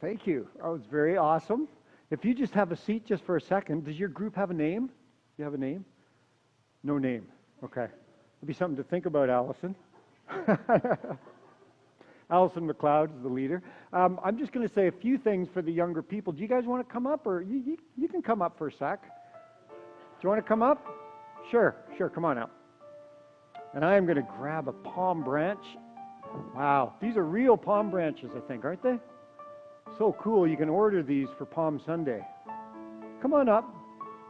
Thank you. Oh, it's very awesome. If you just have a seat just for a second, does your group have a name? You have a name? No name. Okay. It'll be something to think about, Allison. Allison McLeod is the leader. I'm just going to say a few things for the younger people. Do you guys want to come up, or you can come up for a sec? Do you want to come up? Sure, come on out. And I am going to grab a palm branch. Wow, these are real palm branches, I think, aren't they? So cool, you can order these for Palm Sunday. Come on up.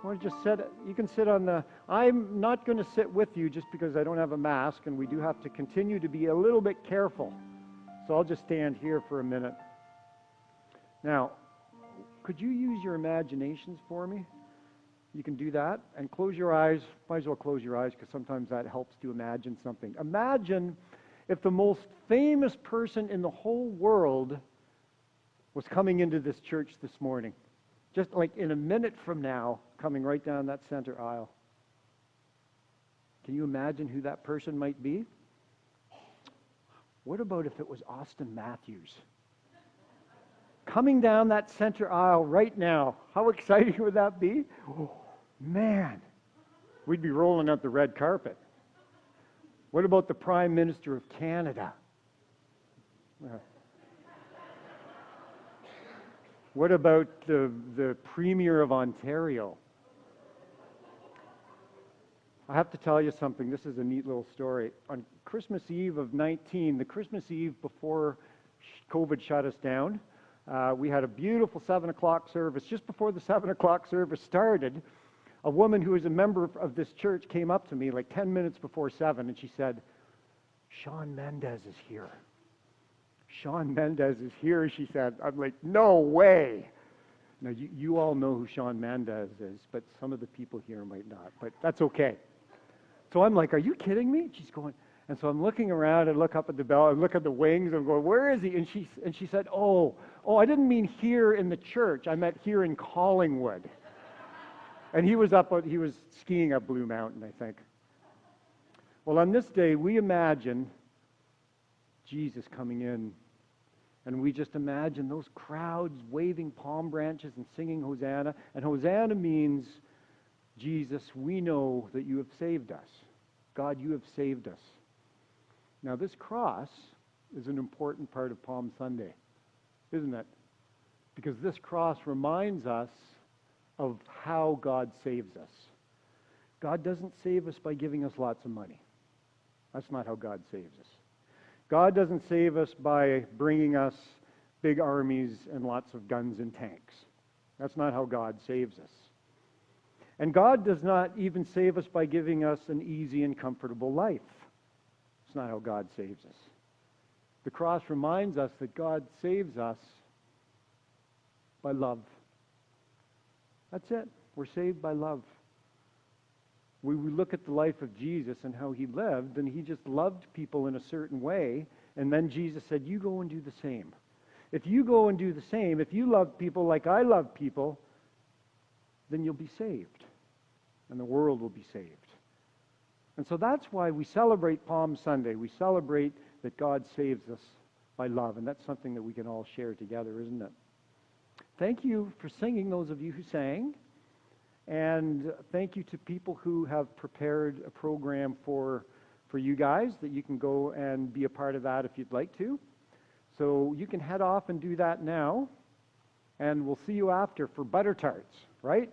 I want to just sit, you can sit on the, I'm not going to sit with you just because I don't have a mask, and we do have to continue to be a little bit careful. So I'll just stand here for a minute. Now, could you use your imaginations for me? You can do that, and close your eyes. Might as well close your eyes, because sometimes that helps to imagine something. Imagine if the most famous person in the whole world was coming into this church this morning. Just like in a minute from now, coming right down that center aisle. Can you imagine who that person might be? What about if it was Austin Matthews? Coming down that center aisle right now. How exciting would that be? Oh, man, we'd be rolling out the red carpet. What about the Prime Minister of Canada? What about the Premier of Ontario? I have to tell you something. This is a neat little story. On Christmas Eve of 19, the Christmas Eve before COVID shut us down, we had a beautiful 7 o'clock service. Just before the 7 o'clock service started, a woman who was a member of this church came up to me like 10 minutes before 7, and she said, "Shawn Mendes is here. Shawn Mendes is here," she said. I'm like, no way. Now, you all know who Shawn Mendes is, but some of the people here might not, but that's okay. So I'm like, are you kidding me? She's going, and so I'm looking around and look up at the bell and look at the wings and going, where is he? And she said, oh, I didn't mean here in the church. I meant here in Collingwood. And he was skiing up Blue Mountain, I think. Well, on this day, we imagine Jesus coming in, and we just imagine those crowds waving palm branches and singing Hosanna. And Hosanna means, Jesus, we know that you have saved us. God, you have saved us. Now, this cross is an important part of Palm Sunday, isn't it? Because this cross reminds us of how God saves us. God doesn't save us by giving us lots of money. That's not how God saves us. God doesn't save us by bringing us big armies and lots of guns and tanks. That's not how God saves us. And God does not even save us by giving us an easy and comfortable life. It's not how God saves us. The cross reminds us that God saves us by love. That's it. We're saved by love. We look at the life of Jesus and how he lived, and he just loved people in a certain way, and then Jesus said, you go and do the same. If you go and do the same, if you love people like I love people, then you'll be saved, and the world will be saved. And so that's why we celebrate Palm Sunday. We celebrate that God saves us by love, and that's something that we can all share together, isn't it? Thank you for singing, those of you who sang. And thank you to people who have prepared a program for you guys that you can go and be a part of that if you'd like to. So you can head off and do that now. And we'll see you after for butter tarts, right?